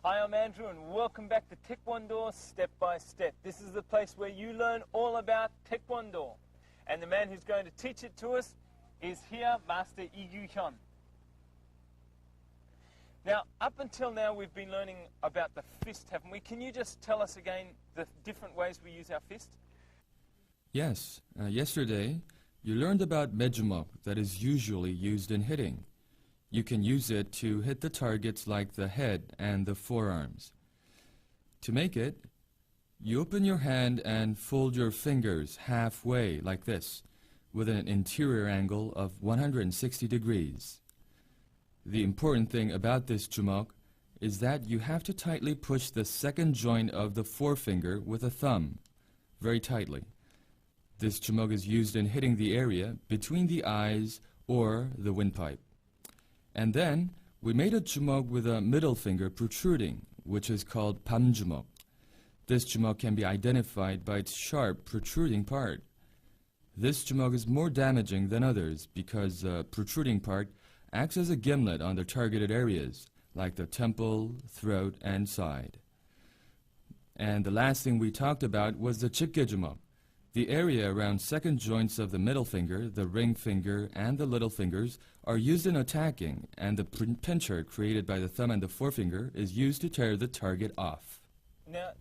Hi, I'm Andrew and welcome back to Taekwondo Step by Step. This is the place where you learn all about Taekwondo. And the man who's going to teach it to us is here, Master Lee Gyu-hyun. Now, up until now we've been learning about the fist, haven't we? Can you just tell us again the different ways we use our fist? Yes. Yesterday, you learned about medjumok that is usually used in hitting. You can use it to hit the targets like the head and the forearms. To make it, you open your hand and fold your fingers halfway like this, with an interior angle of 160 degrees. The important thing about this jumok is that you have to tightly push the second joint of the forefinger with a thumb, very tightly. This jumok is used in hitting the area between the eyes or the windpipe. And then, we made a jumok with a middle finger protruding, which is called 밤주먹. This jumok can be identified by its sharp protruding part. This jumok is more damaging than others because the protruding part acts as a gimlet on the targeted areas, like the temple, throat, and side. And the last thing we talked about was the 집게 jumok. The area around second joints of the middle finger, the ring finger, and the little fingers are used in attacking, and the pincher created by the thumb and the forefinger is used to tear the target off. Now,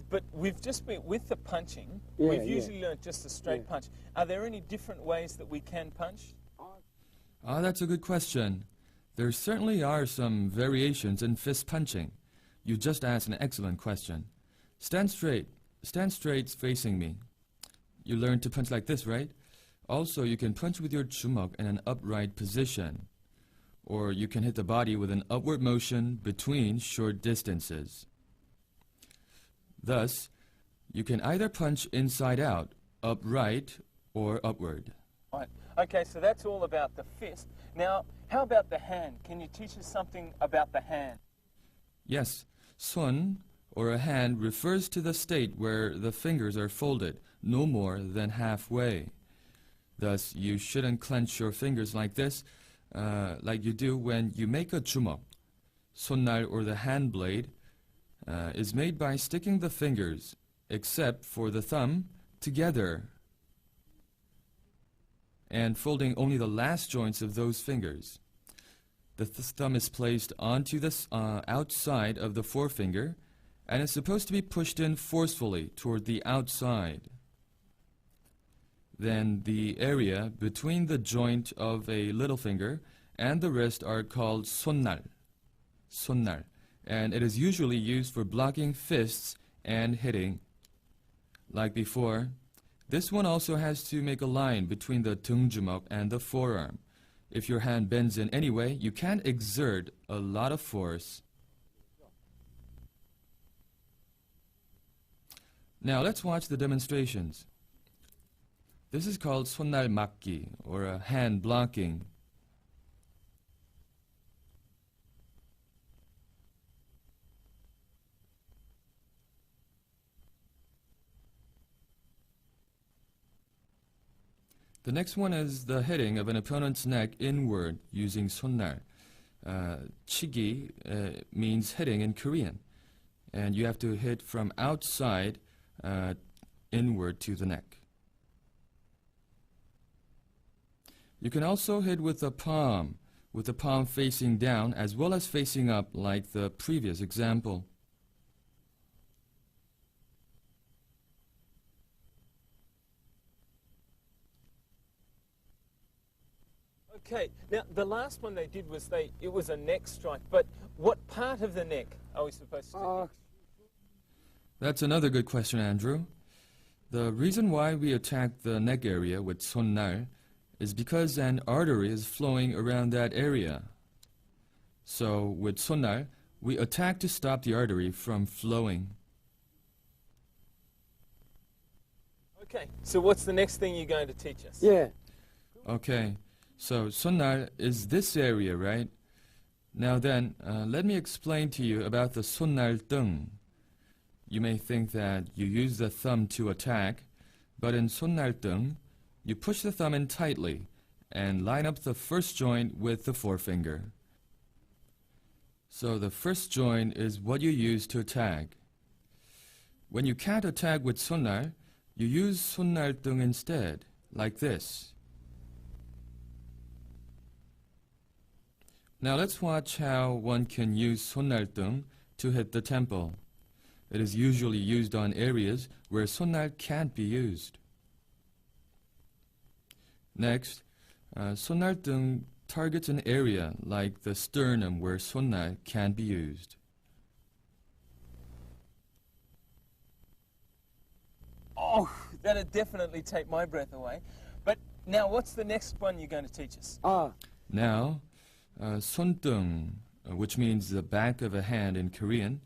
but we've just been with the punching. We've usually learned just a straight punch. Are there any different ways that we can punch? That's a good question. There certainly are some variations in fist punching. You just asked an excellent question. Stand straight. Stand straight facing me. You learned to punch like this, right? Also, you can punch with your jumok in an upright position. Or you can hit the body with an upward motion between short distances. Thus, you can either punch inside out, upright, or upward. Right. Okay, so that's all about the fist. Now, how about the hand? Can you teach us something about the hand? Yes. 손, or a hand, refers to the state where the fingers are folded, no more than halfway. Thus, you shouldn't clench your fingers like this, like you do when you make a jumok. 손날, or the hand blade, is made by sticking the fingers, except for the thumb, together and folding only the last joints of those fingers. The thumb is placed onto the outside of the forefinger and is supposed to be pushed in forcefully toward the outside. Then the area between the joint of a little finger and the wrist are called 손날, and it is usually used for blocking fists and hitting. Like before, this one also has to make a line between the 등주먹 and the forearm. If your hand bends in any way, you can't exert a lot of force. Now let's watch the demonstrations. This is called 손날 막기, or a hand blocking. The next one is the hitting of an opponent's neck inward using 손날. 치기 means hitting in Korean, and you have to hit from outside inward to the neck. You can also hit with the palm facing down as well as facing up like the previous example. Okay, now the last one they did was it was a neck strike, but what part of the neck are we supposed to do? That's another good question, Andrew. The reason why we attack the neck area with 손날 is because an artery is flowing around that area. So with 손날, we attack to stop the artery from flowing. Okay, so what's the next thing you're going to teach us? Yeah. Okay, so 손날 is this area, right? Now then, let me explain to you about the 손날 등. You may think that you use the thumb to attack, but in 손날 등, you push the thumb in tightly and line up the first joint with the forefinger. So the first joint is what you use to tag. When you can't tag with 손날, you use 손날등 instead, like this. Now let's watch how one can use 손날등 to hit the temple. It is usually used on areas where 손날 can't be used. Next, 손날등 targets an area like the sternum where 손날 can be used. Oh, that'd definitely take my breath away. But now, what's the next one you're going to teach us? Now, 손등, which means the back of a hand in Korean.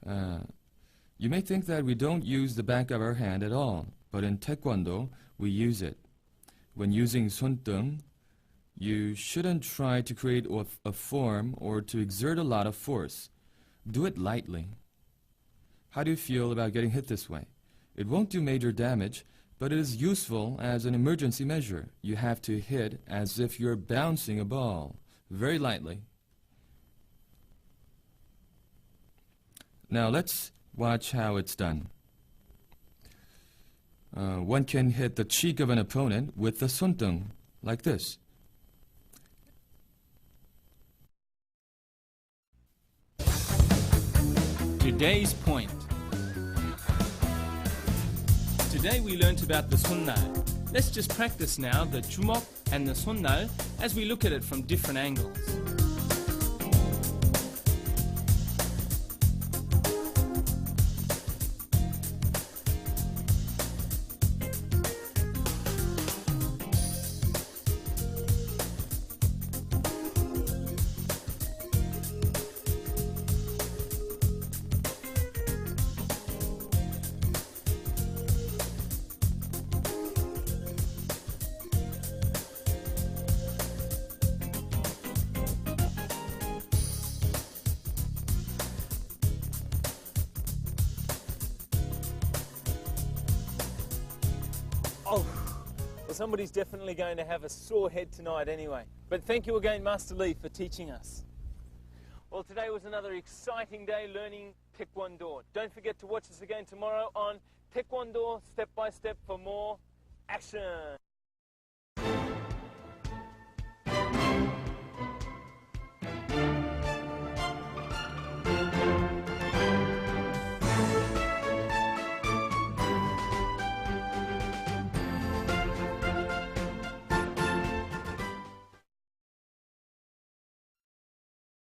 You may think that we don't use the back of our hand at all, but in Taekwondo, we use it. When using 손등, you shouldn't try to create a form or to exert a lot of force. Do it lightly. How do you feel about getting hit this way? It won't do major damage, but it is useful as an emergency measure. You have to hit as if you're bouncing a ball, very lightly. Now let's watch how it's done. One can hit the cheek of an opponent with the 손등, like this. Today's point. Today we learnt about the 손날. Let's just practice now the 주먹 and the 손날 as we look at it from different angles. Oh, well, somebody's definitely going to have a sore head tonight anyway. But thank you again, Master Lee, for teaching us. Well, today was another exciting day learning Taekwondo. Don't forget to watch us again tomorrow on Taekwondo Step by Step for more action.